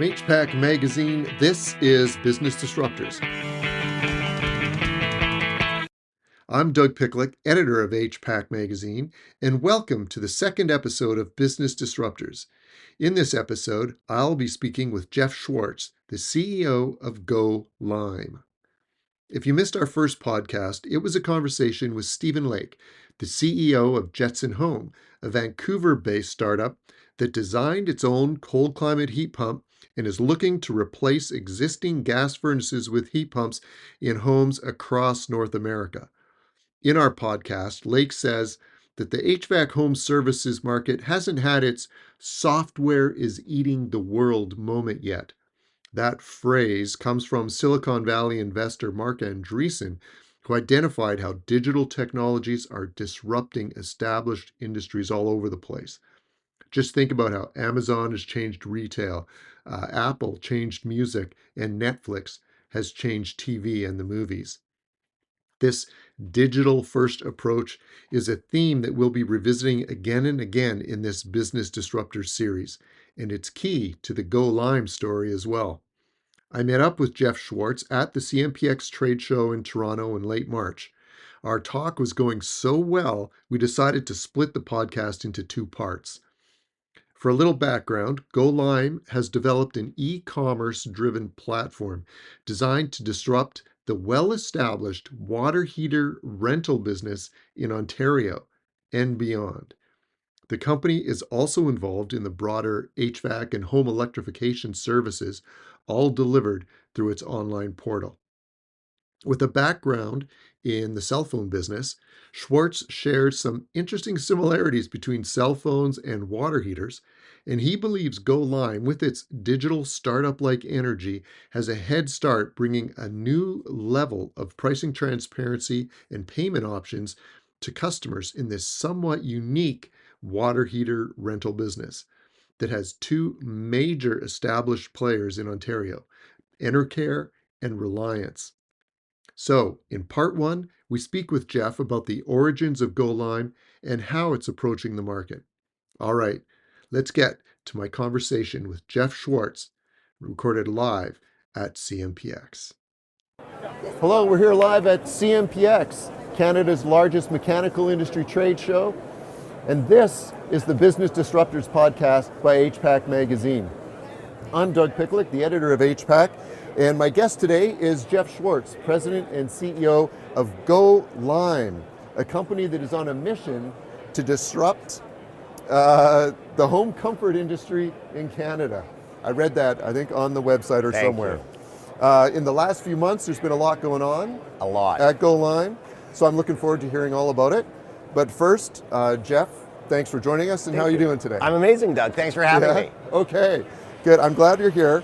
From HPAC Magazine, this is Business Disruptors. I'm Doug Picklick, editor of HPAC Magazine, and welcome to the second episode of Business Disruptors. In this episode, I'll be speaking with Jeff Schwartz, the CEO of Go Lime. If you missed our first podcast, it was a conversation with Stephen Lake, the CEO of Jetson Home, a Vancouver-based startup that designed its own cold climate heat pump and is looking to replace existing gas furnaces with heat pumps in homes across North America. In our podcast, Lake says that the HVAC home services market hasn't had its software is eating the world moment yet. That phrase comes from Silicon Valley investor Mark Andreessen, who identified how digital technologies are disrupting established industries all over the place. Just think about how Amazon has changed retail, Apple changed music, and Netflix has changed TV and the movies. This digital-first approach is a theme that we'll be revisiting again and again in this Business Disruptors series, and it's key to the Go Lime story as well. I met up with Jeff Schwartz at the CMPX Trade show in Toronto in late March. Our talk was going so well, we decided to split the podcast into two parts. For a little background, Go Lime has developed an e-commerce driven platform designed to disrupt the well-established water heater rental business in Ontario and beyond. The company is also involved in the broader HVAC and home electrification services, all delivered through its online portal. With a background in the cell phone business, Schwartz shared some interesting similarities between cell phones and water heaters, and he believes Go Lime, with its digital startup-like energy, has a head start bringing a new level of pricing transparency and payment options to customers in this somewhat unique water heater rental business that has two major established players in Ontario, Enercare and Reliance. So, in part one, we speak with Jeff about the origins of Go Lime and how it's approaching the market. All right, let's get to my conversation with Jeff Schwartz, recorded live at CMPX. Hello, we're here live at CMPX, Canada's largest mechanical industry trade show, and this is the Business Disruptors podcast by HPAC Magazine. I'm Doug Picklick, the editor of HPAC, and my guest today is Jeff Schwartz, President and CEO of Go Lime, a company that is on a mission to disrupt the home comfort industry in Canada. I read that, I think, on the website or somewhere. In the last few months, there's been a lot going on. A lot. At Go Lime, so I'm looking forward to hearing all about it. But first, Jeff, thanks for joining us, and how are you doing today? I'm amazing, Doug. Thanks for having me. Okay, good. I'm glad you're here.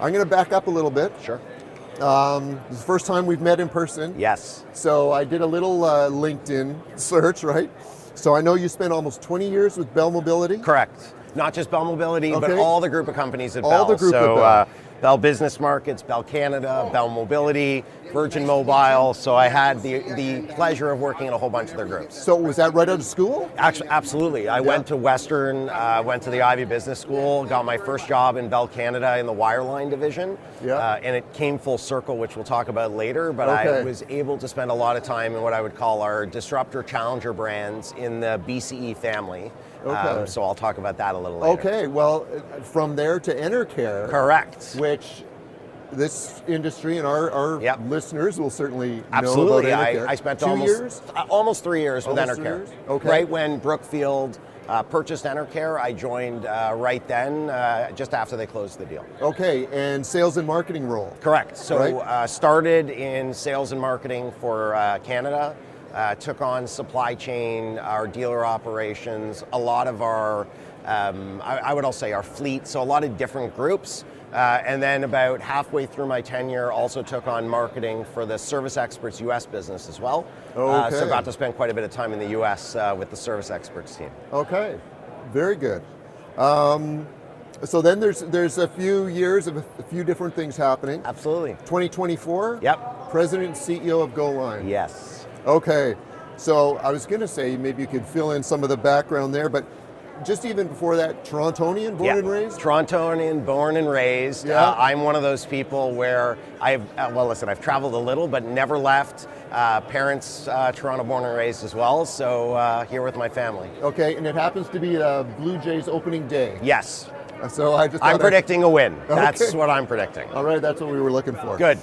I'm going to back up a little bit. Sure. This is the first time we've met in person. Yes. So I did a little LinkedIn search, right? So I know you spent almost 20 years with Bell Mobility. Correct. Not just Bell Mobility, but all the group of companies at Bell. All the group of Bell. Bell Business Markets, Bell Canada, Bell Mobility, Virgin Mobile. So I had the pleasure of working in a whole bunch of their groups. So was that right out of school? Actually, absolutely. I went to Western, went to the Ivy Business School, got my first job in Bell Canada in the wireline division. And it came full circle, which we'll talk about later. But I was able to spend a lot of time in what I would call our disruptor challenger brands in the BCE family. So I'll talk about that a little later. Okay, well, from there to Enercare. Correct. Which this industry and our listeners will certainly Absolutely. know about Enercare. I spent 2 years? almost 3 years with Almost 3 Enercare. years? Okay. Right when Brookfield purchased Enercare, I joined right then, just after they closed the deal. Okay, and sales and marketing role. Correct. So started in sales and marketing for Canada. Took on supply chain, our dealer operations, a lot of our, I would also say our fleet, so a lot of different groups. And then about halfway through my tenure, also took on marketing for the Service Experts US business as well. So got to spend quite a bit of time in the US with the Service Experts team. Okay, very good. So then there's a few years of a few different things happening. Absolutely. 2024? Yep. President and CEO of Go Lime. Yes. Okay, so I was going to say maybe you could fill in some of the background there, but just even before that, Torontonian, born and raised? Torontonian, born and raised. Yeah. I'm one of those people where I've traveled a little, but never left. Parents, Toronto born and raised as well, so here with my family. Okay, and it happens to be Blue Jays opening day. Yes. So I'm predicting a win. That's what I'm predicting. All right, that's what we were looking for. Good.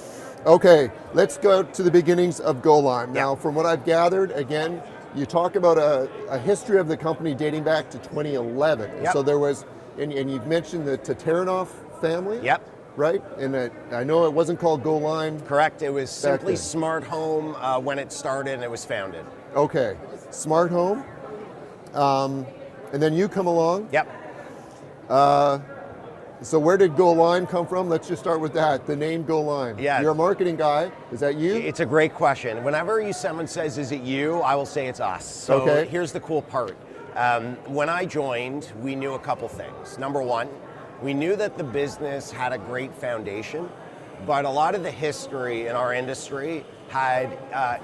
Okay, let's go to the beginnings of GoLime. Now, from what I've gathered, again, you talk about a history of the company dating back to 2011. Yep. So there was, and you've mentioned the Tataranoff family. Yep. Right? And I know it wasn't called GoLime. Correct. It was simply Smart Home when it started and it was founded. Okay, Smart Home. And then you come along. Yep. So where did GoLime come from? Let's just start with that, the name GoLime. Yeah. You're a marketing guy, is that you? It's a great question. Whenever someone says, is it you? I will say it's us. So here's the cool part. When I joined, we knew a couple things. Number one, we knew that the business had a great foundation, but a lot of the history in our industry had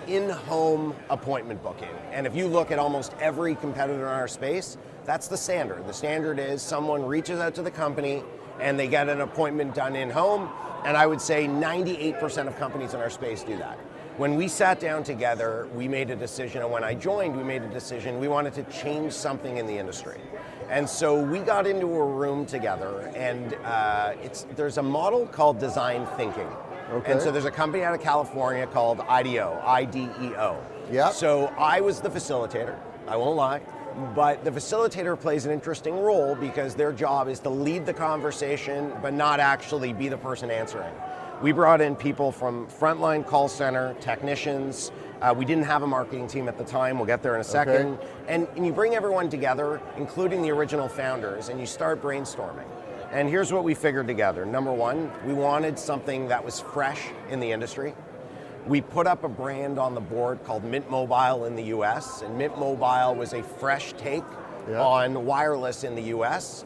in-home appointment booking. And if you look at almost every competitor in our space, that's the standard. The standard is someone reaches out to the company and they get an appointment done in-home, and I would say 98% of companies in our space do that. When we sat down together, we made a decision, and when I joined, we made a decision, we wanted to change something in the industry. And so we got into a room together, and there's a model called design thinking. Okay. And so there's a company out of California called IDEO, I-D-E-O. Yeah. So I was the facilitator, I won't lie. But the facilitator plays an interesting role because their job is to lead the conversation, but not actually be the person answering. We brought in people from frontline call center, technicians. We didn't have a marketing team at the time. We'll get there in a second. Okay. And you bring everyone together, including the original founders, and you start brainstorming. And here's what we figured together. Number one, we wanted something that was fresh in the industry. We put up a brand on the board called Mint Mobile in the US, and Mint Mobile was a fresh take on wireless in the US.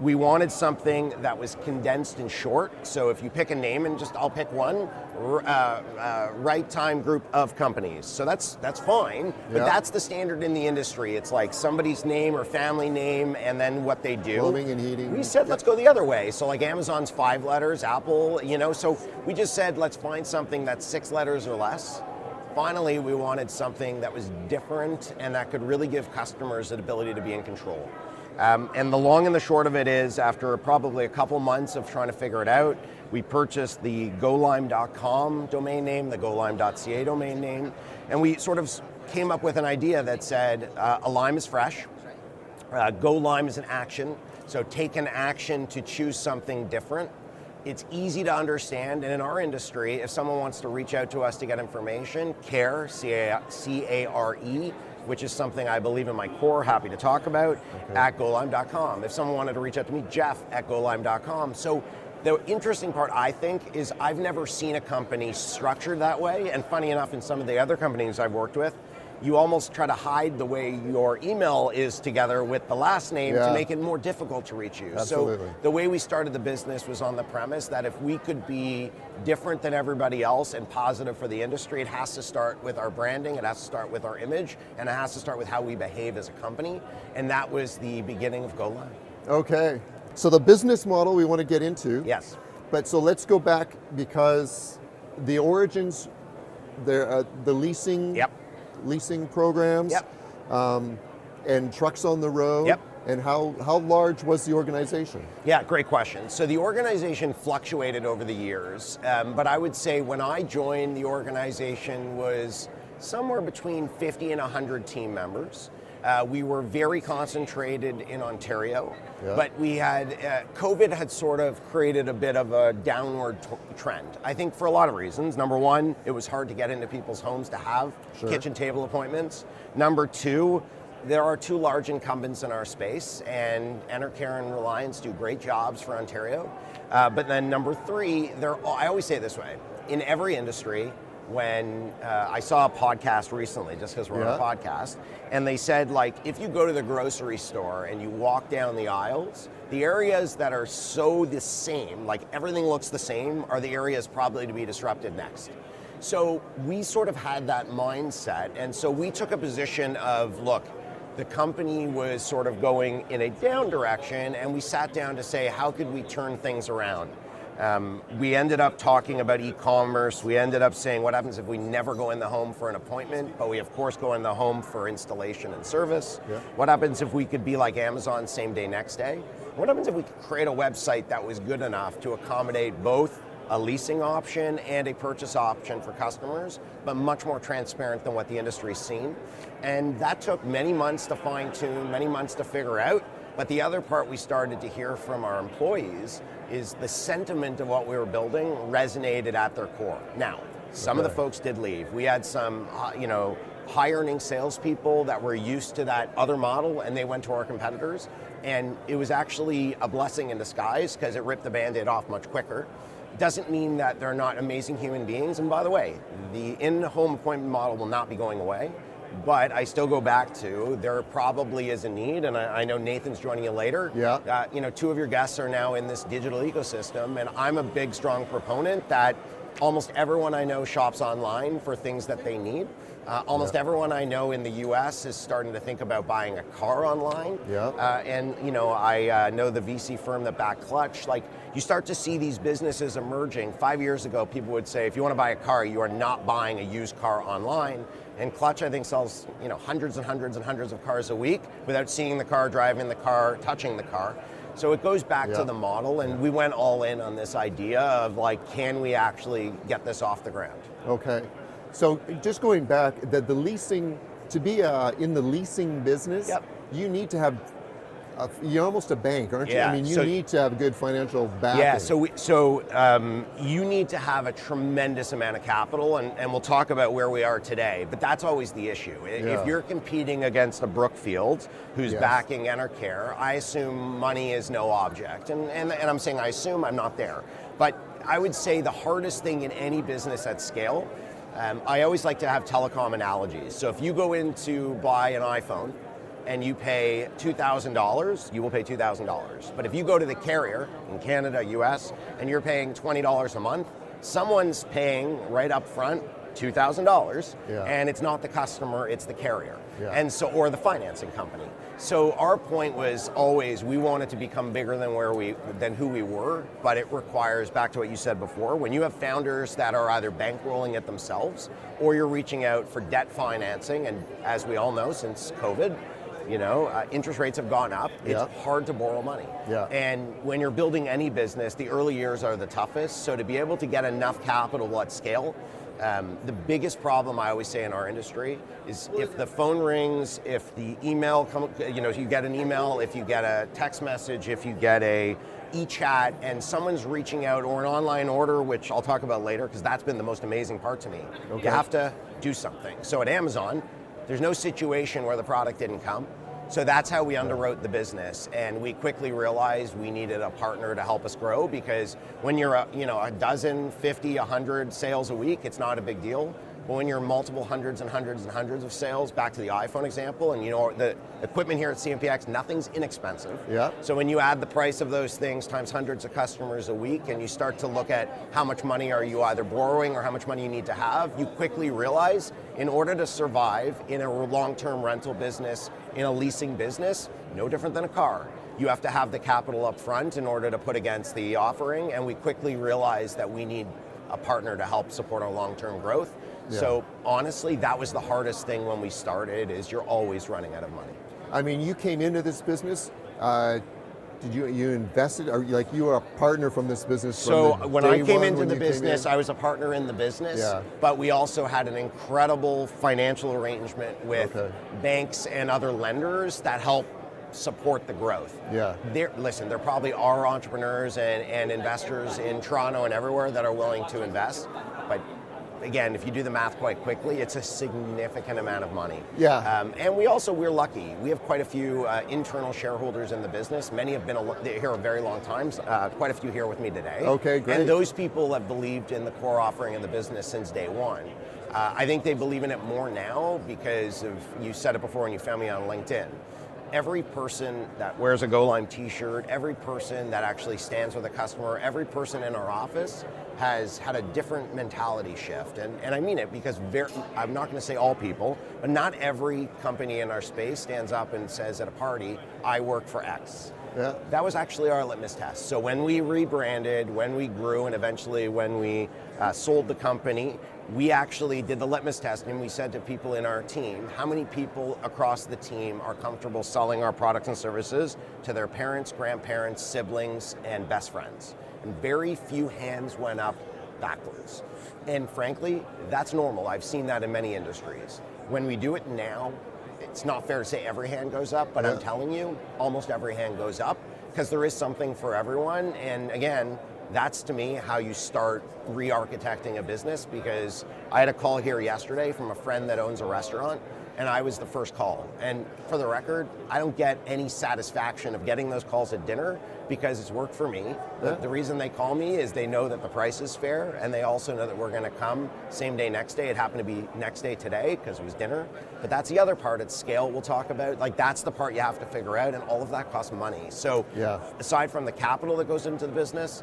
We wanted something that was condensed and short, so if you pick a name, and I'll pick one, Right Time Group of Companies. So that's fine, but that's the standard in the industry. It's like somebody's name or family name and then what they do. Plumbing and heating. We said, let's go the other way. So like Amazon's 5 letters, Apple, so we just said, let's find something that's 6 letters or less. Finally, we wanted something that was different and that could really give customers the ability to be in control. And the long and the short of it is, after probably a couple months of trying to figure it out, we purchased the golime.com domain name, the golime.ca domain name, and we sort of came up with an idea that said, a lime is fresh, GoLime is an action, so take an action to choose something different. It's easy to understand, and in our industry, if someone wants to reach out to us to get information, CARE, C-A-R-E, which is something I believe in my core, happy to talk about, at golime.com. If someone wanted to reach out to me, Jeff at golime.com. So the interesting part, I think, is I've never seen a company structured that way, and funny enough, in some of the other companies I've worked with, you almost try to hide the way your email is together with the last name to make it more difficult to reach you. Absolutely. So the way we started the business was on the premise that if we could be different than everybody else and positive for the industry, it has to start with our branding, it has to start with our image, and it has to start with how we behave as a company. And that was the beginning of GoLime. Okay. So the business model we want to get into. Yes. But so let's go back, because the origins, the leasing. Leasing programs, and trucks on the road, and how large was the organization? Yeah, great question. So the organization fluctuated over the years, but I would say when I joined, the organization was somewhere between 50 and 100 team members. We were very concentrated in Ontario, but we had, COVID had sort of created a bit of a downward trend. I think for a lot of reasons. Number one, it was hard to get into people's homes to have kitchen table appointments. Number two, there are 2 large incumbents in our space, and Enercare and Reliance do great jobs for Ontario. But then number 3, I always say it this way, in every industry, when I saw a podcast recently, just because we're on a podcast, and they said, like, if you go to the grocery store and you walk down the aisles, the areas that are so the same, like everything looks the same, are the areas probably to be disrupted next. So we sort of had that mindset, and so we took a position of, look, the company was sort of going in a down direction, and we sat down to say, how could we turn things around? We ended up talking about e-commerce. We ended up saying, what happens if we never go in the home for an appointment, but we of course go in the home for installation and service? Yeah. What happens if we could be like Amazon, same day, next day? What happens if we could create a website that was good enough to accommodate both a leasing option and a purchase option for customers, but much more transparent than what the industry's seen? And that took many months to fine tune, many months to figure out. But the other part we started to hear from our employees is the sentiment of what we were building resonated at their core. Now, some of the folks did leave. We had some, high earning salespeople that were used to that other model, and they went to our competitors. And it was actually a blessing in disguise because it ripped the Band-Aid off much quicker. Doesn't mean that they're not amazing human beings. And by the way, the in-home appointment model will not be going away. But I still go back to, there probably is a need, and I know Nathan's joining you later. Yeah. Two of your guests are now in this digital ecosystem, and I'm a big, strong proponent that almost everyone I know shops online for things that they need. Almost everyone I know in the US is starting to think about buying a car online. Yeah. I know the VC firm that backed Clutch. Like, you start to see these businesses emerging. 5 years ago, people would say, if you want to buy a car, you are not buying a used car online. And Clutch, I think, sells hundreds and hundreds and hundreds of cars a week without seeing the car, driving the car, touching the car. So it goes back to the model, and we went all in on this idea of can we actually get this off the ground? Okay. So just going back, the leasing, to be in the leasing business, you need to have, you're almost a bank, aren't you? Yeah. I mean, you need to have good financial backing. Yeah, so you need to have a tremendous amount of capital, and we'll talk about where we are today, but that's always the issue. If you're competing against a Brookfield who's backing Enercare, I assume money is no object. And I'm saying I assume, I'm not there. But I would say the hardest thing in any business at scale, I always like to have telecom analogies. So if you go in to buy an iPhone and you pay $2,000, you will pay $2,000. But if you go to the carrier in Canada, US, and you're paying $20 a month, someone's paying right up front $2,000, and it's not the customer, it's the carrier, and so, or the financing company. So our point was always, we wanted to become bigger than who we were, but it requires, back to what you said before, when you have founders that are either bankrolling it themselves, or you're reaching out for debt financing, and as we all know, since COVID, interest rates have gone up. It's hard to borrow money. And when you're building any business, the early years are the toughest. So to be able to get enough capital at scale, the biggest problem I always say in our industry is if the phone rings, if the email you get an email, if you get a text message, if you get a e-chat and someone's reaching out, or an online order, which I'll talk about later because that's been the most amazing part to me. You have to do something. So at Amazon, there's no situation where the product didn't come. So that's how we underwrote the business, and we quickly realized we needed a partner to help us grow, because when you're a dozen, 50, 100 sales a week, it's not a big deal. But when you're multiple hundreds and hundreds and hundreds of sales, back to the iPhone example, and the equipment here at CMPX, nothing's inexpensive. So when you add the price of those things times hundreds of customers a week, and you start to look at how much money are you either borrowing or how much money you need to have, you quickly realize in order to survive in a long-term rental business, in a leasing business, no different than a car, you have to have the capital up front in order to put against the offering, and we quickly realized that we need a partner to help support our long-term growth. So honestly, that was the hardest thing when we started, is you're always running out of money. I mean, you came into this business, did you invested, or you were a partner from this business? So when I came into the business, I was a partner in the business, but we also had an incredible financial arrangement with banks and other lenders that help support the growth. There probably are entrepreneurs and investors in Toronto and everywhere that are willing to invest, but again, if you do the math quite quickly, it's a significant amount of money. And we're lucky. We have quite a few internal shareholders in the business. Many have been here a very long time. Quite a few here with me today. Okay, great. And those people have believed in the core offering of the business since day one. I think they believe in it more now because of, you said it before and you found me on LinkedIn. every person that wears a Go Lime t-shirt, every person that actually stands with a customer, every person in our office has had a different mentality shift. And I mean it because I'm not going to say all people, but not every company in our space stands up and says at a party, I work for X. Yeah. That was actually our litmus test. So when we rebranded, when we grew, and eventually when we sold the company, we actually did the litmus test and we said to people in our team, how many people across the team are comfortable selling our products and services to their parents, grandparents, siblings, and best friends? And very few hands went up backwards. And frankly, that's normal. I've seen that in many industries. When we do it now, it's not fair to say every hand goes up, but I'm telling you, almost every hand goes up because there is something for everyone. And again, that's to me how you start re-architecting a business, because I had a call here yesterday from a friend that owns a restaurant and I was the first call. And for the record, I don't get any satisfaction of getting those calls at dinner because it's worked for me. The reason they call me is they know that the price is fair and they also know that we're gonna come same day, next day. It happened to be next day today because it was dinner. But that's the other part, it's scale we'll talk about. Like that's the part you have to figure out, and all of that costs money. So aside from the capital that goes into the business,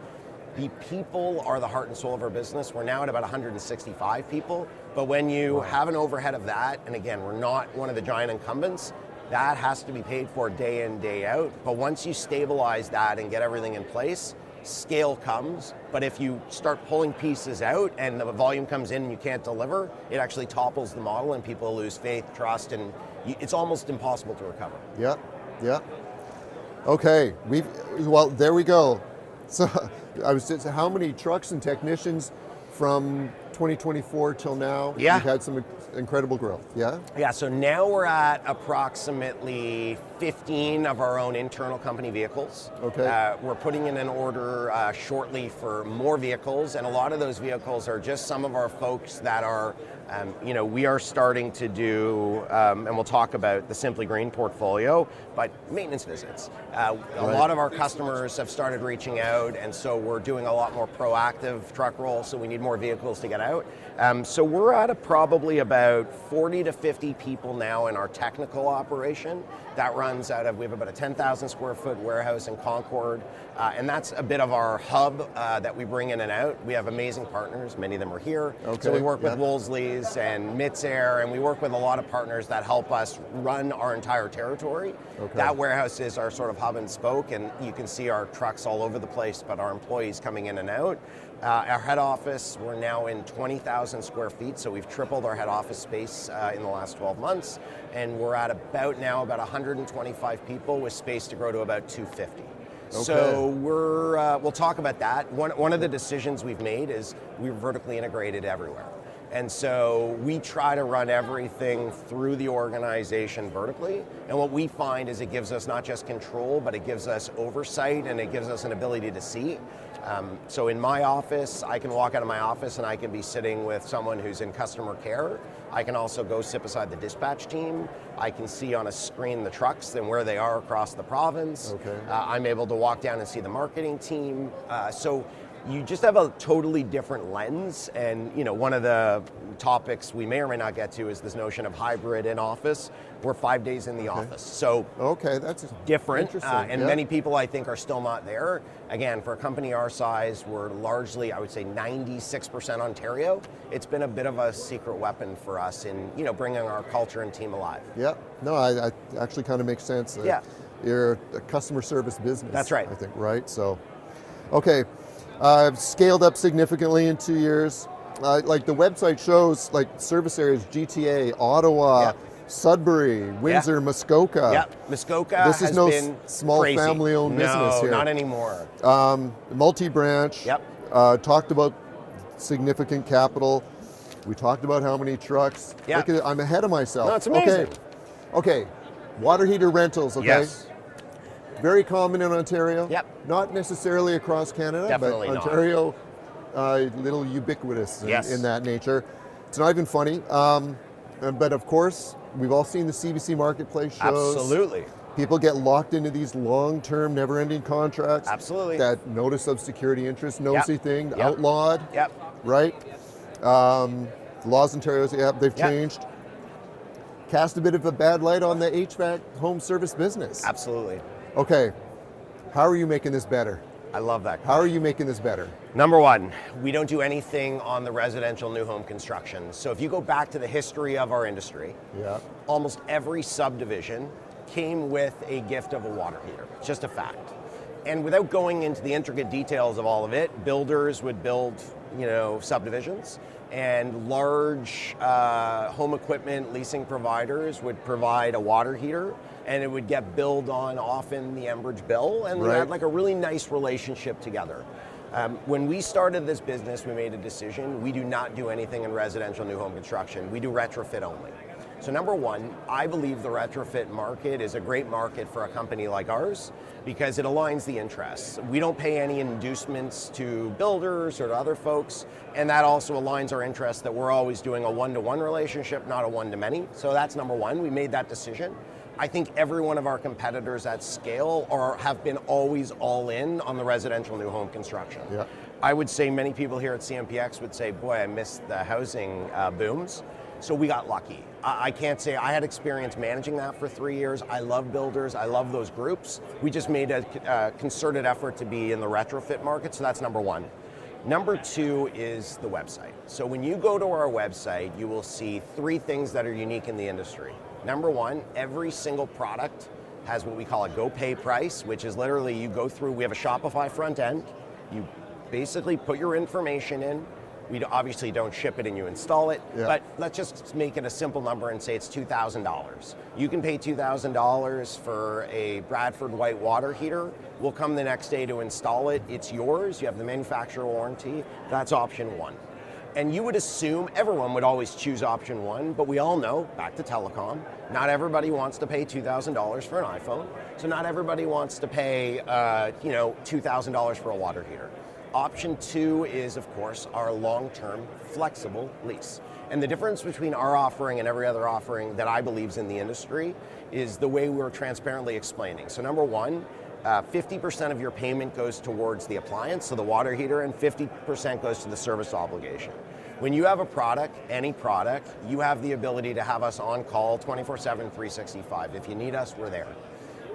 the people are the heart and soul of our business. We're now at about 165 people, but when you have an overhead of that, and again, we're not one of the giant incumbents, that has to be paid for day in, day out. But once you stabilize that and get everything in place, scale comes. But if you start pulling pieces out and the volume comes in and you can't deliver, it actually topples the model and people lose faith, trust, and it's almost impossible to recover. Yeah. Okay, well, there we go. So I was just, how many trucks and technicians from 2024 till now? Yeah. You've had some incredible growth, yeah? Yeah, so now we're at approximately 15 of our own internal company vehicles. Okay. We're putting in an order shortly for more vehicles, and a lot of those vehicles are just some of our folks that are, we are starting to do, and we'll talk about the Simply Green portfolio, but maintenance visits. A lot of our customers have started reaching out, and so we're doing a lot more proactive truck rolls, so we need more vehicles to get out. So we're at probably about 40 to 50 people now in our technical operation. That runs out of, we have about a 10,000 square foot warehouse in Concord, and that's a bit of our hub that we bring in and out. We have amazing partners, many of them are here. Okay. So we work with Wolseley's and Mitzair, and we work with a lot of partners that help us run our entire territory. Okay. That warehouse is our sort of hub and spoke, and you can see our trucks all over the place, but our employees coming in and out. Our head office, we're now in 20,000 square feet, so we've tripled our head office space in the last 12 months, and we're at about 125 people with space to grow to about 250. Okay. So we'll talk about that. One of the decisions we've made is we're vertically integrated everywhere. And so we try to run everything through the organization vertically. And what we find is it gives us not just control, but it gives us oversight and it gives us an ability to see. So in my office, I can walk out of my office and I can be sitting with someone who's in customer care. I can also go sit beside the dispatch team. I can see on a screen the trucks and where they are across the province. Okay. I'm able to walk down and see the marketing team. So you just have a totally different lens, and one of the topics we may or may not get to is this notion of hybrid in office. We're 5 days in the office, so that's different, interesting. and many people I think are still not there. Again, for a company our size, we're largely, I would say 96% Ontario. It's been a bit of a secret weapon for us in bringing our culture and team alive. Yeah, no, I actually kind of makes sense. You're a customer service business. That's right. I think, right? So, okay. Scaled up significantly in 2 years. Like the website shows, like service areas, GTA, Ottawa, Sudbury, Windsor, Muskoka. Yeah, Muskoka This is has no been small crazy. family-owned business here. No, not anymore. Multi-branch. Yep. Talked about significant capital. We talked about how many trucks. Yeah. Look at it, I'm ahead of myself. No, it's amazing. Okay. Water heater rentals, okay? Yes. Very common in Ontario. Yep. Not necessarily across Canada, Definitely but not. Ontario, little ubiquitous in that nature. It's not even funny. But of course, we've all seen the CBC Marketplace shows. Absolutely. People get locked into these long-term, never-ending contracts. Absolutely. That notice of security interest, nosy thing, Yep. outlawed. Yep. Right? Laws in Ontario, they've changed. cast a bit of a bad light on the HVAC home service business. Absolutely. Okay, how are you making this better? I love that. How are you making this better? Number one, we don't do anything on the residential new home construction. So if you go back to the history of our industry, Yeah. almost every subdivision came with a gift of a water heater. It's just a fact. And without going into the intricate details of all of it, builders would build, subdivisions, and large home equipment leasing providers would provide a water heater, and it would get billed on often the Enbridge bill, and we Right. had like a really nice relationship together. When we started this business, we made a decision. We do not do anything in residential new home construction. We do retrofit only. So number one, I believe the retrofit market is a great market for a company like ours because it aligns the interests. We don't pay any inducements to builders or to other folks, and that also aligns our interests that we're always doing a one-to-one relationship, not a one-to-many. So that's number one. We made that decision. I think every one of our competitors at scale have been always all in on the residential new home construction. Yeah. I would say many people here at CMPX would say, boy, I missed the housing booms. So we got lucky. I can't say I had experience managing that for 3 years. I love builders. I love those groups. We just made a concerted effort to be in the retrofit market. So that's number one. Number two is the website. So when you go to our website, you will see three things that are unique in the industry. Number one, every single product has what we call a go pay price, which is literally you go through, we have a Shopify front end. You basically put your information in. We obviously don't ship it and you install it, Yeah. but let's just make it a simple number and say it's $2,000. You can pay $2,000 for a Bradford white water heater. We'll come the next day to install it. It's yours. You have the manufacturer warranty. That's option one. And you would assume everyone would always choose option one, but we all know, back to telecom, not everybody wants to pay $2,000 for an iPhone. So not everybody wants to pay, $2,000 for a water heater. Option two is, of course, our long-term flexible lease. And the difference between our offering and every other offering that I believe is in the industry is the way we're transparently explaining. So number one, 50% of your payment goes towards the appliance, so the water heater, and 50% goes to the service obligation. When you have a product, any product, you have the ability to have us on call 24/7, 365. If you need us, we're there.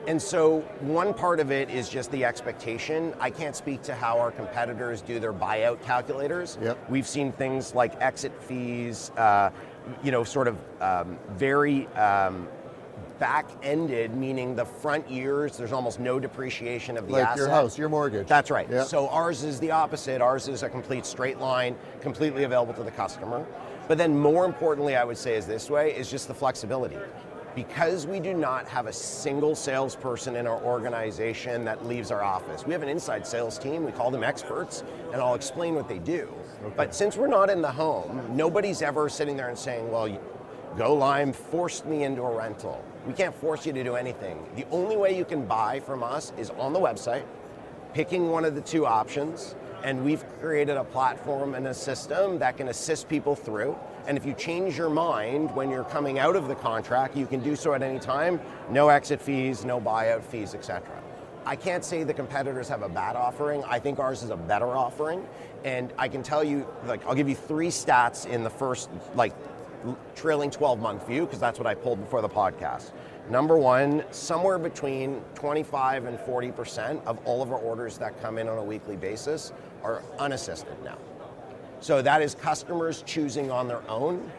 And so one part of it is just the expectation. I can't speak to how our competitors do their buyout calculators. Yep. We've seen things like exit fees, very back-ended, meaning the front years, there's almost no depreciation of the Like asset. your house, your mortgage. That's right. Yeah. So ours is the opposite. Ours is a complete straight line, completely available to the customer. But then more importantly, I would say is this way, is just the flexibility. Because we do not have a single salesperson in our organization that leaves our office. We have an inside sales team, we call them experts, and I'll explain what they do. Okay. But since we're not in the home, nobody's ever sitting there and saying, well, Go Lime forced me into a rental. We can't force you to do anything. The only way you can buy from us is on the website, picking one of the two options, and we've created a platform and a system that can assist people through. And if you change your mind when you're coming out of the contract, you can do so at any time. No exit fees, no buyout fees, etc. I can't say the competitors have a bad offering. I think ours is a better offering. And I can tell you, I'll give you three stats in the first, trailing 12-month view, because that's what I pulled before the podcast. Number one, somewhere between 25 and 40% of all of our orders that come in on a weekly basis are unassisted now. So that is customers choosing on their own,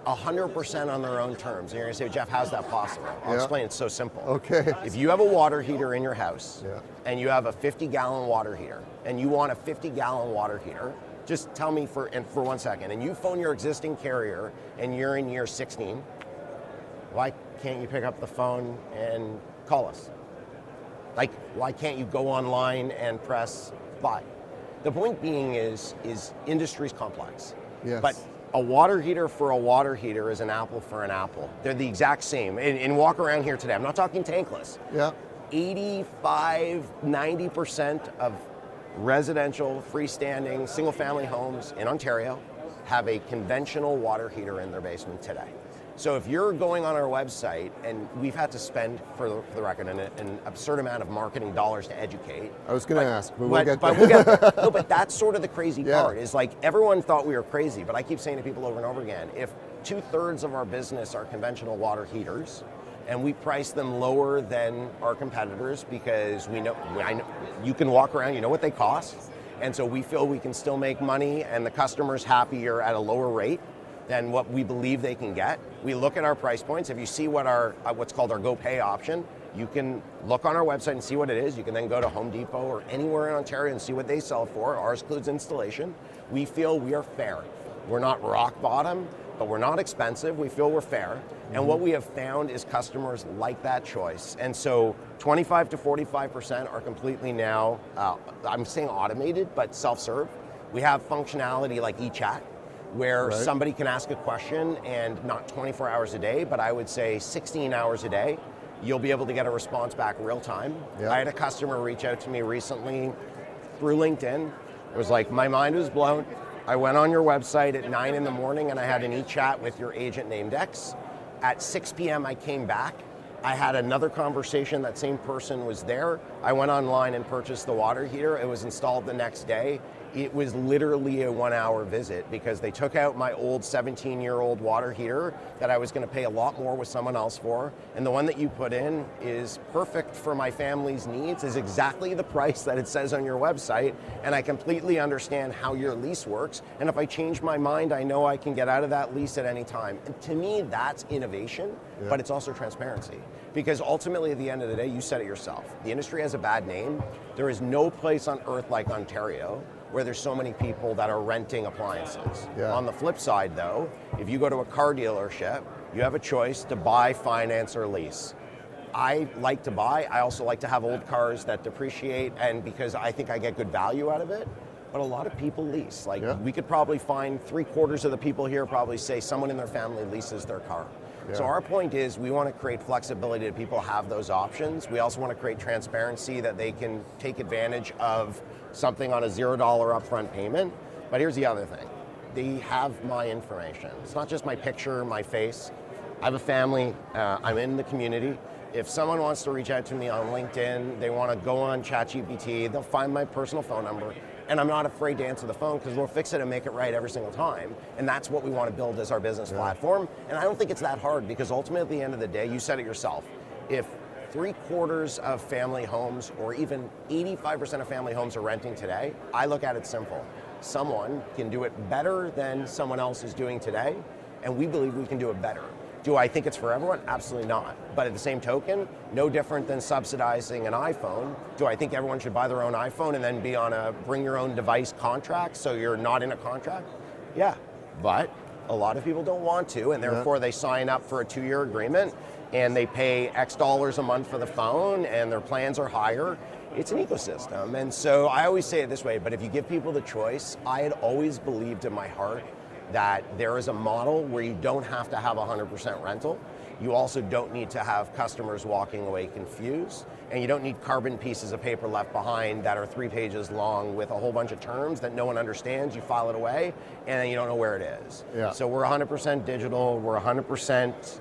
100% on their own terms. And you're gonna say, Jeff, how's that possible? I'll explain, it's so simple. Okay. If you have a water heater in your house, Yeah. and you have a 50-gallon water heater, and you want a 50-gallon water heater, just tell me for 1 second, and you phone your existing carrier, and you're in year 16, why can't you pick up the phone and call us? Why can't you go online and press buy? The point being is industry's complex. Yes. But a water heater for a water heater is an apple for an apple. They're the exact same. And walk around here today, I'm not talking tankless. Yeah. 85-90% of residential, freestanding, single-family homes in Ontario have a conventional water heater in their basement today. So if you're going on our website, and we've had to spend, for the record, an absurd amount of marketing dollars to educate. I was going to ask, but We'll get there. No, but that's sort of the crazy part, is everyone thought we were crazy, but I keep saying to people over and over again, if 2/3 of our business are conventional water heaters, and we price them lower than our competitors because I know you can walk around, you know what they cost, and so we feel we can still make money and the customer's happier at a lower rate than what we believe they can get. We look at our price points. If you see what our what's called our Go Pay option, you can look on our website and see what it is. You can then go to Home Depot or anywhere in Ontario and see what they sell for. Ours includes installation. We feel we are fair. We're not rock bottom, but we're not expensive. We feel we're fair. And what we have found is customers like that choice. And so 25 to 45% are completely now, I'm saying automated, but self-serve. We have functionality like eChat, where somebody can ask a question, and not 24 hours a day, but I would say 16 hours a day, you'll be able to get a response back real time. I had a customer reach out to me recently through LinkedIn. It was like, my mind was blown. I went on your website at 9 in the morning and I had an e-chat with your agent named X. At 6 p.m. I came back. I had another conversation, that same person was there. I went online and purchased the water heater. It was installed the next day. It was literally a 1-hour visit because they took out my old 17-year-old water heater that I was going to pay a lot more with someone else for. And the one that you put in is perfect for my family's needs, is exactly the price that it says on your website. And I completely understand how your lease works. And if I change my mind, I know I can get out of that lease at any time. And to me, that's innovation, but it's also transparency. Because ultimately, at the end of the day, you said it yourself. The industry has a bad name. There is no place on earth like Ontario where there's so many people that are renting appliances. On the flip side though, if you go to a car dealership, you have a choice to buy, finance, or lease. I like to buy. I also like to have old cars that depreciate, and because I think I get good value out of it. But a lot of people lease. Like we could probably find 3/4 of the people here probably say someone in their family leases their car. So our point is we want to create flexibility that people have those options. We also want to create transparency that they can take advantage of something on a $0 upfront payment. But here's the other thing. They have my information. It's not just my picture, my face. I have a family, I'm in the community. If someone wants to reach out to me on LinkedIn, they want to go on ChatGPT, they'll find my personal phone number. And I'm not afraid to answer the phone because we'll fix it and make it right every single time. And that's what we want to build as our business platform. And I don't think it's that hard because ultimately at the end of the day, you said it yourself, if 3/4 of family homes or even 85% of family homes are renting today, I look at it simple. Someone can do it better than someone else is doing today, and we believe we can do it better. Do I think it's for everyone? Absolutely not. But at the same token, no different than subsidizing an iPhone. Do I think everyone should buy their own iPhone and then be on a bring your own device contract so you're not in a contract? Yeah, but a lot of people don't want to, and therefore they sign up for a 2-year agreement and they pay X dollars a month for the phone and their plans are higher. It's an ecosystem. And so I always say it this way, but if you give people the choice, I had always believed in my heart that there is a model where you don't have to have 100% rental. You also don't need to have customers walking away confused, and you don't need carbon pieces of paper left behind that are 3 pages long with a whole bunch of terms that no one understands. You file it away, and then you don't know where it is. So we're 100% digital. We're 100%,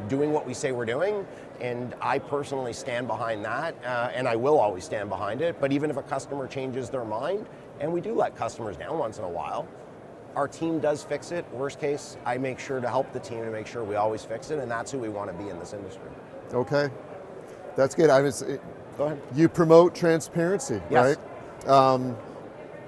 doing what we say we're doing, and I personally stand behind that, and I will always stand behind it. But even if a customer changes their mind, and we do let customers down once in a while, our team does fix it. Worst case, I make sure to help the team to make sure we always fix it, and that's who we want to be in this industry. Okay, that's good. Go ahead. You promote transparency, right?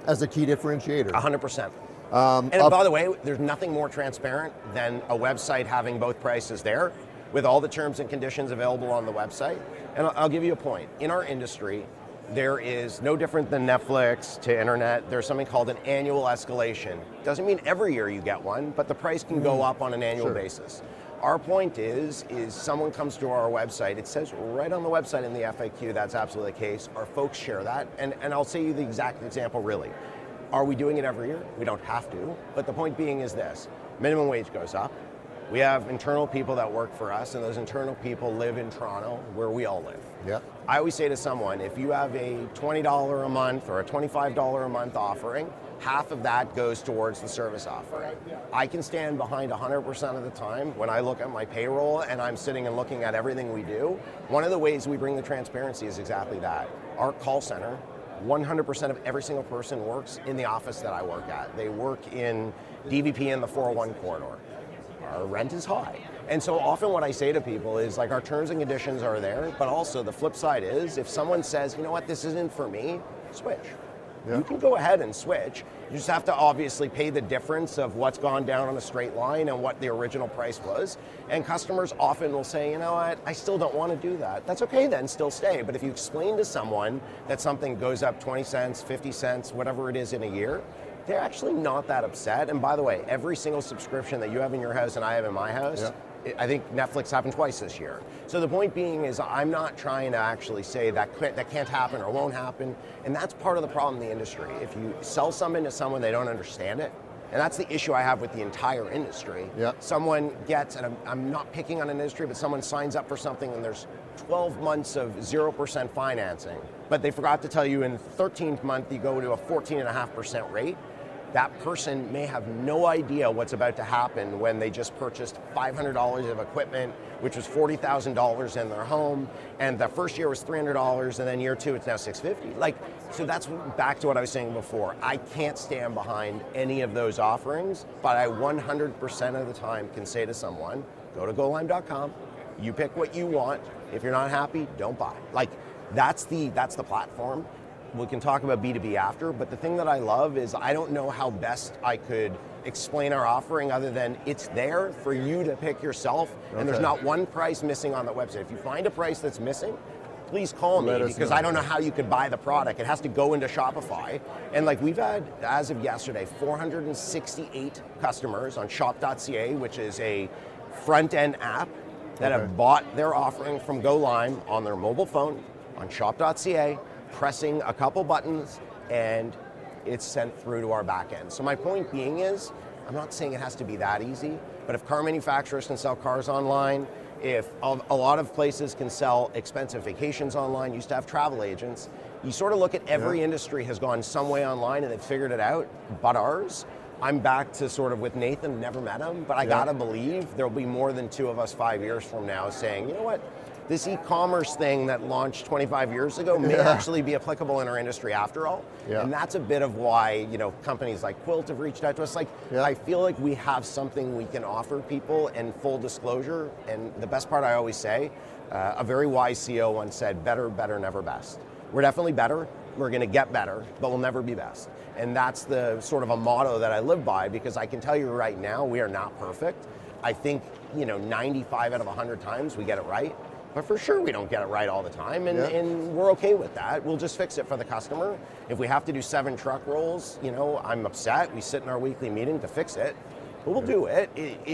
As a key differentiator. 100%. And by the way, there's nothing more transparent than a website having both prices there with all the terms and conditions available on the website. And I'll give you a point. In our industry, there is no different than Netflix to internet. There's something called an annual escalation. Doesn't mean every year you get one, but the price can go up on an annual basis. Our point is someone comes to our website, it says right on the website in the FAQ, that's absolutely the case. Our folks share that, and I'll say you the exact example really. Are we doing it every year? We don't have to, but the point being is this. Minimum wage goes up. We have internal people that work for us, and those internal people live in Toronto, where we all live. I always say to someone, if you have a $20 a month or a $25 a month offering, half of that goes towards the service offering. I can stand behind 100% of the time when I look at my payroll and I'm sitting and looking at everything we do. One of the ways we bring the transparency is exactly that. Our call center, 100% of every single person works in the office that I work at. They work in DVP in the 401 corridor. our rent is high. And so often what I say to people is like, our terms and conditions are there, but also the flip side is if someone says, you know what, this isn't for me, switch. Yeah. You can go ahead and switch. You just have to obviously pay the difference of what's gone down on a straight line and what the original price was. And customers often will say, you know what, I still don't want to do that. That's okay then, still stay. But if you explain to someone that something goes up 20 cents, 50 cents, whatever it is in a year, they're actually not that upset. And by the way, every single subscription that you have in your house and I have in my house, Yeah. I think Netflix happened twice this year. So the point being is I'm not trying to actually say that can't happen or won't happen, and that's part of the problem in the industry. If you sell something to someone, they don't understand it, and that's the issue I have with the entire industry. Yeah. Someone gets, and I'm not picking on an industry, but someone signs up for something and there's 12 months of 0% financing, but they forgot to tell you in the 13th month you go to a 14.5% rate. That person may have no idea what's about to happen when they just purchased $500 of equipment, which was $40,000 in their home, and the first year was $300, and then year two it's now $650. Like, so that's back to what I was saying before. I can't stand behind any of those offerings, but I 100% of the time can say to someone, go to golime.com, you pick what you want. If you're not happy, don't buy. Like, that's the platform. We can talk about B2B after, but the thing that I love is I don't know how best I could explain our offering other than it's there for you to pick yourself, and there's not one price missing on the website. If you find a price that's missing, please call me, because I don't know how you could buy the product. It has to go into Shopify. And like we've had, as of yesterday, 468 customers on shop.ca, which is a front-end app that have bought their offering from GoLime on their mobile phone on shop.ca, pressing a couple buttons, and it's sent through to our back end. So my point being is, I'm not saying it has to be that easy, but if car manufacturers can sell cars online, if a lot of places can sell expensive vacations online, used to have travel agents, you sort of look at every industry has gone some way online and they've figured it out, but ours, I'm back to sort of with Nathan, never met him, but I gotta believe there'll be more than two of us 5 years from now saying, you know what, this e-commerce thing that launched 25 years ago may actually be applicable in our industry after all. And that's a bit of why, you know, companies like Quilt have reached out to us. Like, I feel like we have something we can offer people, and full disclosure, and the best part I always say, a very wise CEO once said, better, never best. We're definitely better, we're gonna get better, but we'll never be best. And that's the sort of a motto that I live by, because I can tell you right now, we are not perfect. I think, you know, 95 out of 100 times we get it right. But for sure we don't get it right all the time, and we're okay with that. We'll just fix it for the customer. If we have to do 7 truck rolls, you know, I'm upset. We sit in our weekly meeting to fix it, but we'll do it.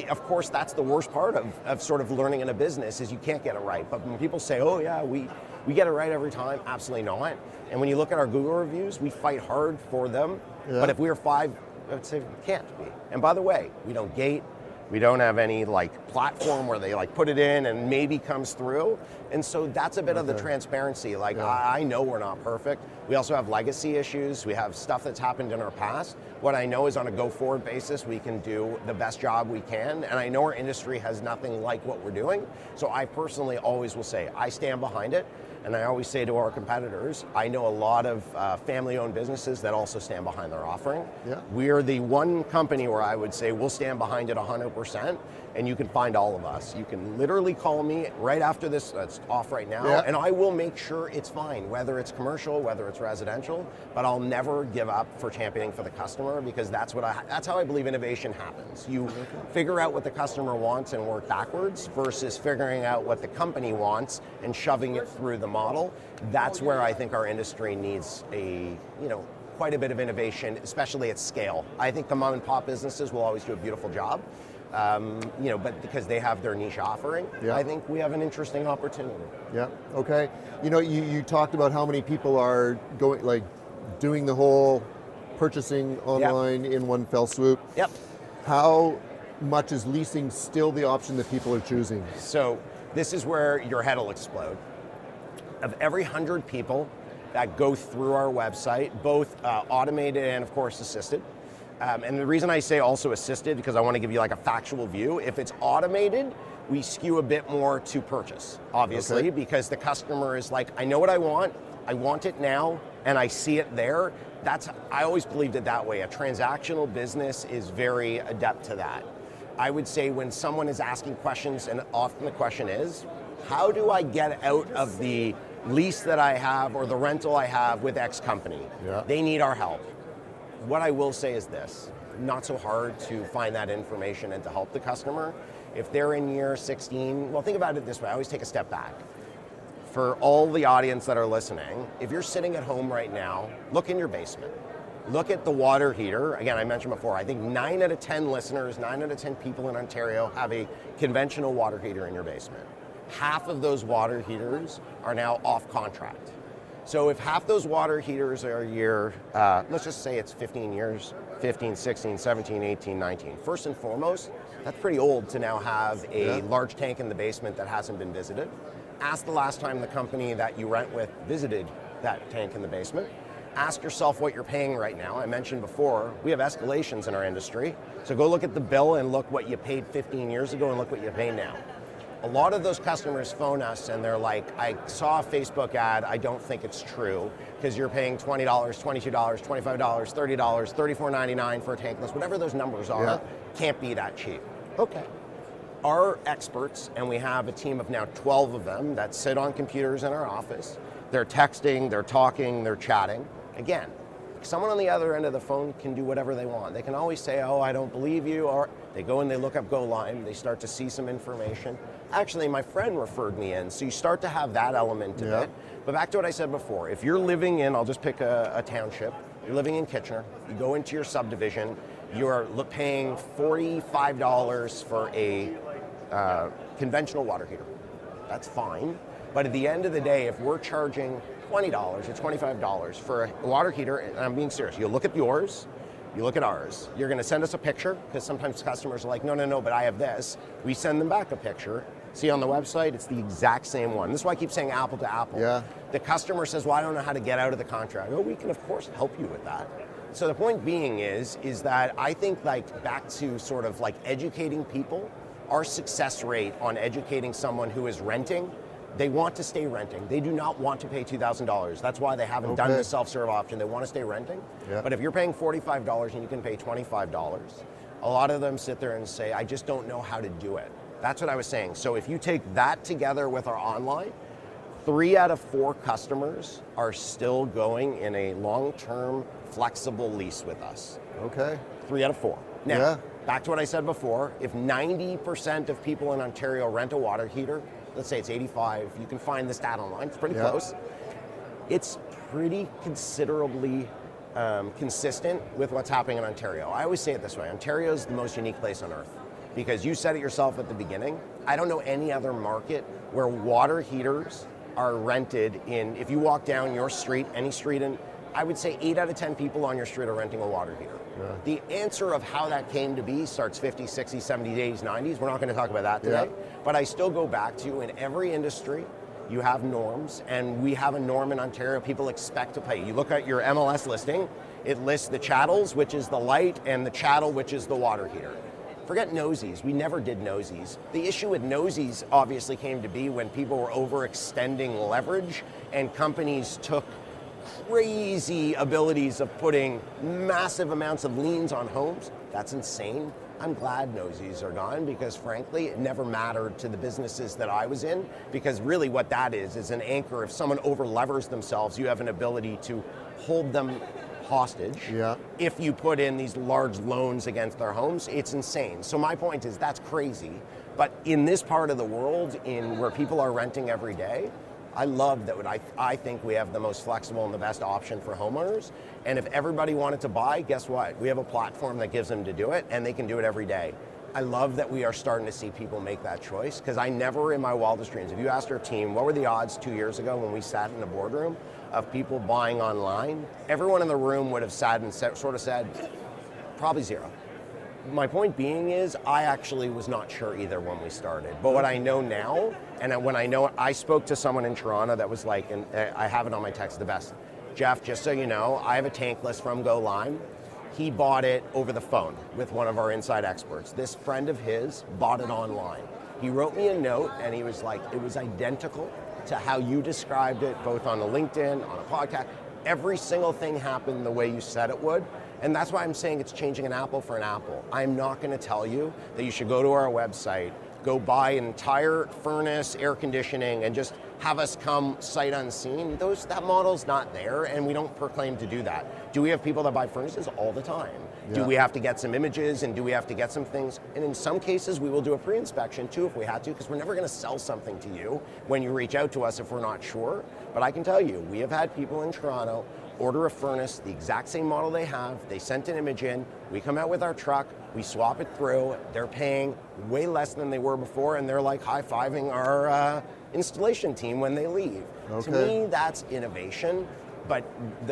Of course, that's the worst part of sort of learning in a business, is you can't get it right. But when people say, oh yeah, we get it right every time, absolutely not. And when you look at our Google reviews, we fight hard for them. But if we were 5, I would say we can't be. And by the way, we don't gate. We don't have any like platform where they like put it in and maybe comes through. And so that's a bit of the transparency. Like I know we're not perfect. We also have legacy issues. We have stuff that's happened in our past. What I know is on a go forward basis, we can do the best job we can. And I know our industry has nothing like what we're doing. So I personally always will say, I stand behind it. And I always say to our competitors, I know a lot of family-owned businesses that also stand behind their offering. We're the one company where I would say we'll stand behind it 100%, and you can find all of us. You can literally call me right after this, it's off right now, and I will make sure it's fine, whether it's commercial, whether it's residential, but I'll never give up for championing for the customer, because that's how I believe innovation happens. You figure out what the customer wants and work backwards, versus figuring out what the company wants and shoving it through the model. That's where I think our industry needs quite a bit of innovation, especially at scale. I think the mom and pop businesses will always do a beautiful job, but because they have their niche offering, I think we have an interesting opportunity. Okay. You know, you talked about how many people are going, like, doing the whole purchasing online in one fell swoop. How much is leasing still the option that people are choosing? So this is where your head will explode. Of every 100 people that go through our website, both automated and of course assisted, and the reason I say also assisted, because I want to give you like a factual view. If it's automated, we skew a bit more to purchase, obviously, because the customer is like, I know what I want it now, and I see it there. I always believed it that way. A transactional business is very adept to that. I would say when someone is asking questions, and often the question is, how do I get out of the lease that I have or the rental I have with X company? Yeah. They need our help. What I will say is this, not so hard to find that information and to help the customer. If they're in year 16, well, think about it this way, I always take a step back. For all the audience that are listening, if you're sitting at home right now, look in your basement. Look at the water heater. Again, I mentioned before, I think 9 out of 10 listeners, 9 out of 10 people in Ontario have a conventional water heater in your basement. Half of those water heaters are now off contract. So if half those water heaters are a year, let's just say it's 15 years, 15, 16, 17, 18, 19. First and foremost, that's pretty old to now have a large tank in the basement that hasn't been visited. Ask the last time the company that you rent with visited that tank in the basement. Ask yourself what you're paying right now. I mentioned before, we have escalations in our industry. So go look at the bill and look what you paid 15 years ago and look what you pay now. A lot of those customers phone us and they're like, I saw a Facebook ad, I don't think it's true, because you're paying $20, $22, $25, $30, $34.99 for a tankless, whatever those numbers are, can't be that cheap. Okay. Our experts, and we have a team of now 12 of them that sit on computers in our office, they're texting, they're talking, they're chatting. Again, someone on the other end of the phone can do whatever they want. They can always say, oh, I don't believe you, or they go and they look up GoLime, they start to see some information. Actually, my friend referred me in, so you start to have that element of it. But back to what I said before, if you're living in, I'll just pick a township, you're living in Kitchener, you go into your subdivision, you're paying $45 for a conventional water heater. That's fine. But at the end of the day, if we're charging $20 or $25 for a water heater, and I'm being serious, you look at yours, you look at ours, you're gonna send us a picture, because sometimes customers are like, no, but I have this. We send them back a picture. See on the website, it's the exact same one. This is why I keep saying apple to apple. Yeah. The customer says, well, I don't know how to get out of the contract. Oh, we can of course help you with that. So the point being is that I think like back to sort of like educating people, our success rate on educating someone who is renting, they want to stay renting. They do not want to pay $2,000. That's why they haven't done the self-serve option. They want to stay renting. Yeah. But if you're paying $45 and you can pay $25, a lot of them sit there and say, I just don't know how to do it. That's what I was saying. So if you take that together with our online, 3 out of 4 customers are still going in a long-term flexible lease with us. Okay. 3 out of 4. Now, back to what I said before, if 90% of people in Ontario rent a water heater, let's say it's 85, you can find the stat online, it's pretty close. It's pretty considerably consistent with what's happening in Ontario. I always say it this way, Ontario is the most unique place on earth, because you said it yourself at the beginning, I don't know any other market where water heaters are rented in, if you walk down your street, any street in, I would say 8 out of 10 people on your street are renting a water heater. Yeah. The answer of how that came to be starts 50, 60, 70 days, 90s. We're not going to talk about that today. But I still go back to, in every industry, you have norms, and we have a norm in Ontario people expect to pay. You look at your MLS listing, it lists the chattels, which is the light, and the chattel, which is the water heater. Forget nosies, we never did nosies. The issue with nosies obviously came to be when people were overextending leverage and companies took crazy abilities of putting massive amounts of liens on homes. That's insane. I'm glad nosies are gone, because frankly, it never mattered to the businesses that I was in, because really what that is an anchor. If someone over-levers themselves, you have an ability to hold them hostage. If you put in these large loans against their homes, it's insane. So my point is that's crazy. But in this part of the world, in where people are renting every day, I love that. I think we have the most flexible and the best option for homeowners. And if everybody wanted to buy, guess what? We have a platform that gives them to do it, and they can do it every day. I love that we are starting to see people make that choice, because I never in my wildest dreams, if you asked our team, what were the odds 2 years ago when we sat in a boardroom of people buying online? Everyone in the room would have sat and sort of said, probably 0. My point being is, I actually was not sure either when we started. But what I know now, and when I spoke to someone in Toronto that was like, and I have it on my text, the best. Jeff, just so you know, I have a tankless from GoLime. He bought it over the phone with one of our inside experts. This friend of his bought it online. He wrote me a note and he was like, it was identical to how you described it, both on a LinkedIn, on a podcast. Every single thing happened the way you said it would. And that's why I'm saying it's changing an apple for an apple. I'm not going to tell you that you should go to our website, go buy an entire furnace, air conditioning, and just have us come sight unseen. That model's not there, and we don't proclaim to do that. Do we have people that buy furnaces all the time? Yeah. Do we have to get some images, and do we have to get some things? And in some cases, we will do a pre-inspection too if we had to, because we're never going to sell something to you when you reach out to us if we're not sure. But I can tell you, we have had people in Toronto order a furnace, the exact same model they have, they sent an image in, we come out with our truck, we swap it through, they're paying way less than they were before, and they're like high-fiving our installation team when they leave. Okay. To me, that's innovation, but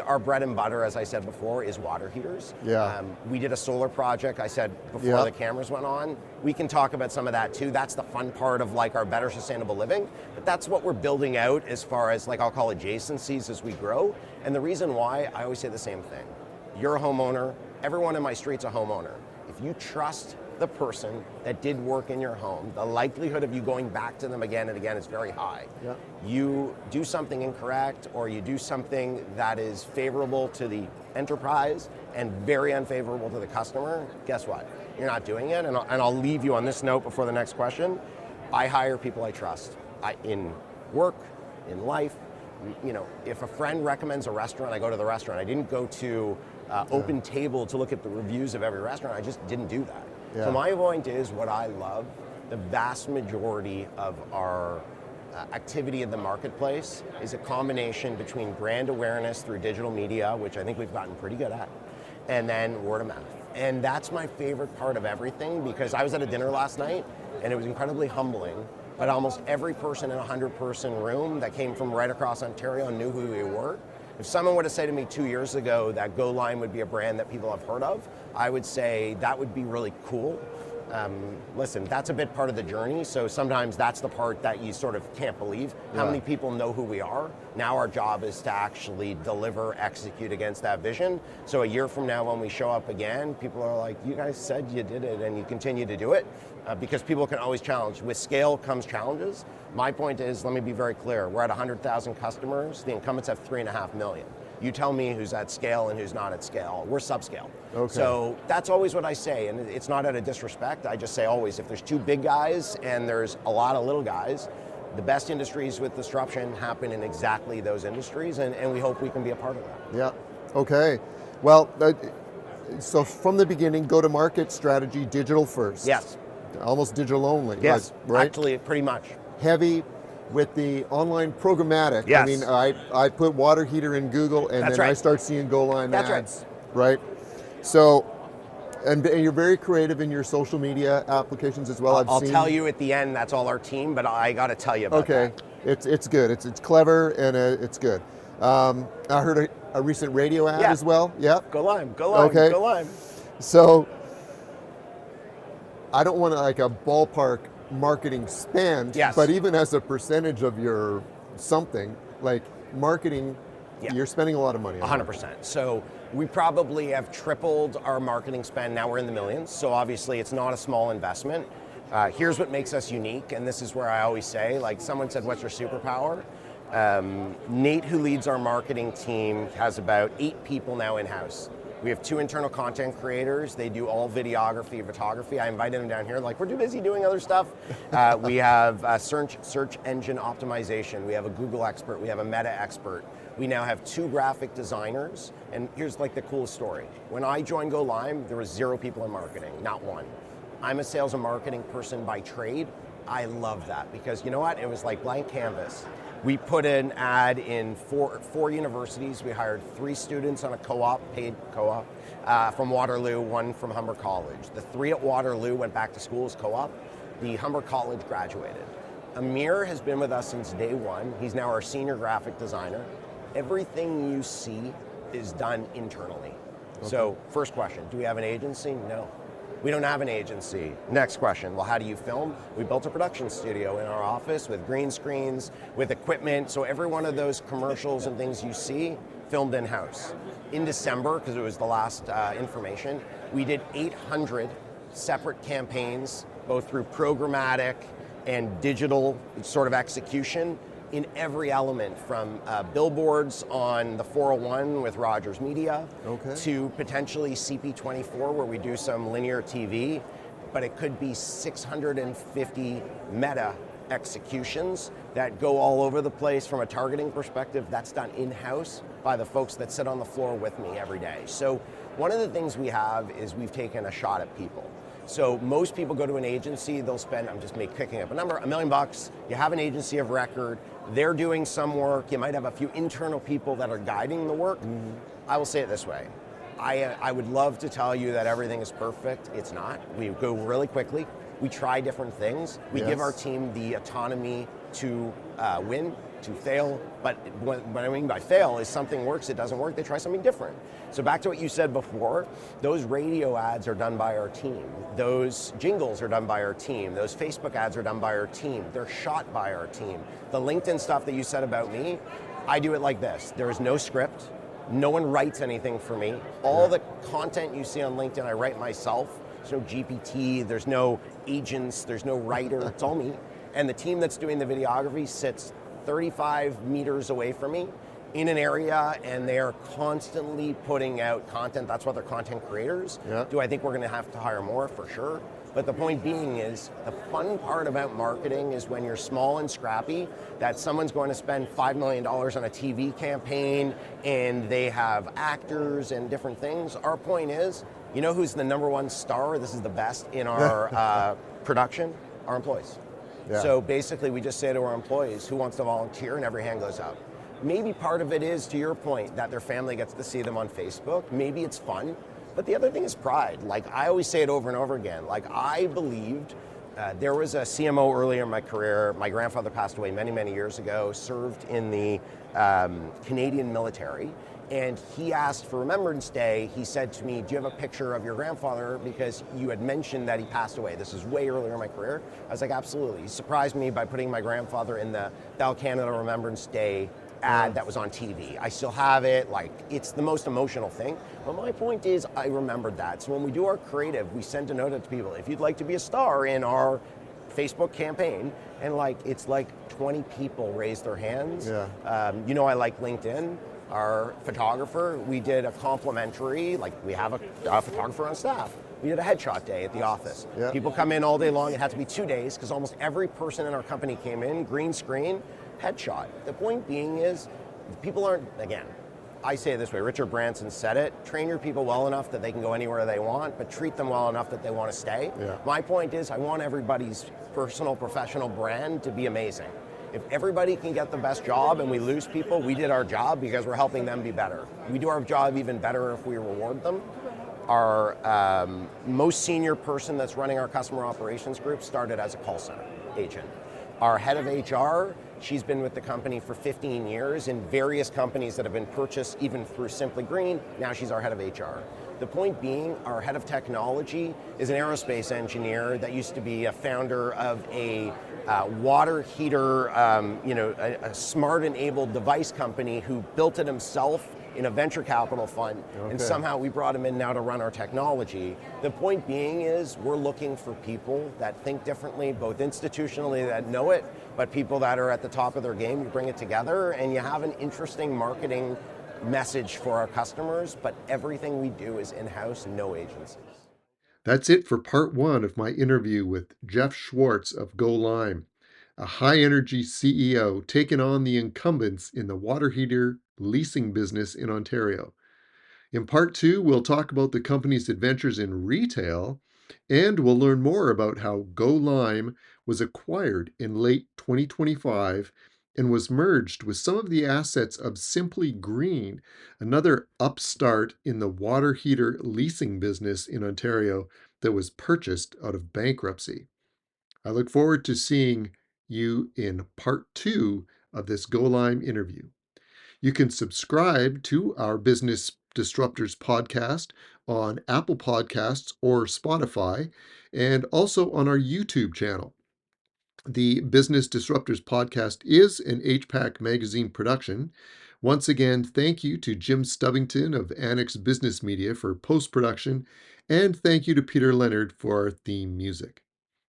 our bread and butter, as I said before, is water heaters. Yeah. We did a solar project, I said before the cameras went on. We can talk about some of that too. That's the fun part of like our better sustainable living, but that's what we're building out as far as like I'll call adjacencies as we grow. And the reason why, I always say the same thing. You're a homeowner, everyone in my street's a homeowner. If you trust the person that did work in your home, the likelihood of you going back to them again and again is very high. Yeah. You do something incorrect or you do something that is favorable to the enterprise and very unfavorable to the customer, guess what? You're not doing it, and I'll leave you on this note before the next question. I hire people I trust. In work, in life, you know, if a friend recommends a restaurant, I go to the restaurant. I didn't go to Open Table to look at the reviews of every restaurant. I just didn't do that. Yeah. So my point is, what I love, the vast majority of our activity in the marketplace is a combination between brand awareness through digital media, which I think we've gotten pretty good at, and then word of mouth. And that's my favorite part of everything, because I was at a dinner last night and it was incredibly humbling, but almost every person in a 100-person room that came from right across Ontario knew who we were. If someone were to say to me 2 years ago that Go Line would be a brand that people have heard of, I would say that would be really cool. Listen, that's a bit part of the journey, so sometimes that's the part that you sort of can't believe. How many people know who we are? Now our job is to actually deliver, execute against that vision. So a year from now when we show up again, people are like, you guys said you did it, and you continue to do it, because people can always challenge. With scale comes challenges. My point is, let me be very clear, we're at 100,000 customers, the incumbents have 3.5 million. You tell me who's at scale and who's not at scale. We're subscale. Okay. So that's always what I say, and it's not out of disrespect. I just say always, if there's two big guys and there's a lot of little guys, the best industries with disruption happen in exactly those industries, and we hope we can be a part of that. Yeah, okay. Well, so from the beginning, go-to-market strategy, digital first. Yes. Almost digital only. Yes, like, right? Actually, pretty much. Heavy with the online programmatic. Yes. I mean, I put water heater in Google, and That's then right. I start seeing Go Line That's ads. Right. So, and you're very creative in your social media applications as well. I'll seen. tell you at the end, that's all our team, but I got to tell you about that. It's good. It's clever, and it's good. I heard a recent radio ad as well. Yeah. Go Lime, go Lime, Okay. go Lime. So, I don't want to like a ballpark marketing spend, but even as a percentage of your something, like marketing, you're spending a lot of money on 100%. So we probably have tripled our marketing spend. Now we're in the millions. So obviously it's not a small investment. Here's what makes us unique. And this is where I always say, like someone said, what's your superpower? Nate, who leads our marketing team, has about 8 people now in-house. We have 2 internal content creators. They do all videography, photography. I invited them down here, like, we're too busy doing other stuff. We have search engine optimization. We have a Google expert. We have a Meta expert. We now have 2 graphic designers. And here's like the coolest story. When I joined Go Lime, there was 0 people in marketing, not 1. I'm a sales and marketing person by trade. I love that because you know what? It was like blank canvas. We put an ad in four universities. We hired 3 students on a co-op, paid co-op, from Waterloo, 1 from Humber College. The 3 at Waterloo went back to school as co-op. The Humber College graduated. Amir has been with us since day 1. He's now our senior graphic designer. Everything you see is done internally. Okay. So first question, do we have an agency? No. We don't have an agency. Next question, well, how do you film? We built a production studio in our office with green screens, with equipment, so every one of those commercials and things you see, filmed in-house. In December, because it was the last information, we did 800 separate campaigns, both through programmatic and digital sort of execution, in every element, from billboards on the 401 with Rogers Media Okay. to potentially CP24 where we do some linear TV, but it could be 650 meta executions that go all over the place from a targeting perspective. That's done in-house by the folks that sit on the floor with me every day. So one of the things we have is we've taken a shot at people. So most people go to an agency, they'll spend, I'm just picking up a number, $1 million. You have an agency of record, they're doing some work, you might have a few internal people that are guiding the work. I will say it this way, I would love to tell you that everything is perfect. It's not. We go really quickly. We try different things. We give our team the autonomy to win, to fail. But what I mean by fail is something works, it doesn't work, they try something different. So back to what you said before, those radio ads are done by our team. Those jingles are done by our team. Those Facebook ads are done by our team. They're shot by our team. The LinkedIn stuff that you said about me, I do it like this. There is no script. No one writes anything for me. All the content you see on LinkedIn, I write myself. There's no GPT, there's no agents, there's no writer, it's all me. And the team that's doing the videography sits 35 meters away from me in an area, and they're constantly putting out content. That's why they're content creators. Do I think we're gonna have to hire more? For sure. But the point being is, the fun part about marketing is when you're small and scrappy, that someone's going to spend $5 million on a TV campaign and they have actors and different things. Our point is, you know who's the number one star? This is the best in our production? Our employees. So basically we just say to our employees, who wants to volunteer? And every hand goes up. Maybe part of it is, to your point, that their family gets to see them on Facebook. Maybe it's fun. But the other thing is pride. Like, I always say it over and over again. Like, I believed there was a CMO earlier in my career. My grandfather passed away many, many years ago, served in the Canadian military. And he asked for Remembrance Day. He said to me, do you have a picture of your grandfather? Because you had mentioned that he passed away. This is way earlier in my career. I was like, absolutely. He surprised me by putting my grandfather in the Bell Canada Remembrance Day ad that was on TV. I still have it, like, it's the most emotional thing. But my point is, I remembered that. So when we do our creative, we send a note out to people. If you'd like to be a star in our Facebook campaign, and like, it's like 20 people raise their hands. You know, I like LinkedIn. Our photographer, we did a complimentary, like, we have a photographer on staff. We did a headshot day at the office. People come in all day long. It had to be 2 days because almost every person in our company came in, green screen, headshot. The point being is, people aren't, again, I say it this way, Richard Branson said it, train your people well enough that they can go anywhere they want, but treat them well enough that they want to stay. My point is, I want everybody's personal, professional brand to be amazing. If everybody can get the best job and we lose people, we did our job because we're helping them be better. We do our job even better if we reward them. Our most senior person that's running our customer operations group started as a call center agent. Our head of HR, she's been with the company for 15 years in various companies that have been purchased even through Simply Green. Now she's our head of HR. The point being, our head of technology is an aerospace engineer that used to be a founder of a water heater, a smart-enabled device company who built it himself in a venture capital fund, and somehow we brought him in now to run our technology. The point being is, we're looking for people that think differently, both institutionally that know it, but people that are at the top of their game. You bring it together and you have an interesting marketing message for our customers, but everything we do is in-house, no agencies. That's it for part one of my interview with Jeff Schwartz of Go Lime, a high-energy CEO taking on the incumbents in the water heater leasing business in Ontario. In part two, we'll talk about the company's adventures in retail, and we'll learn more about how Go Lime was acquired in late 2025 and was merged with some of the assets of Simply Green, another upstart in the water heater leasing business in Ontario that was purchased out of bankruptcy. I look forward to seeing you in part two of this Go Lime interview. You can subscribe to our Business Disruptors podcast on Apple Podcasts or Spotify, and also on our YouTube channel. The Business Disruptors podcast is an HPAC magazine production. Once again, thank you to Jim Stubbington of Annex Business Media for post-production, and thank you to Peter Leonard for our theme music.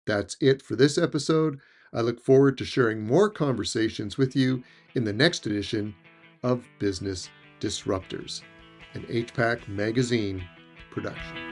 That's it for this episode. I look forward to sharing more conversations with you in the next edition of Business Disruptors, an HPAC magazine production.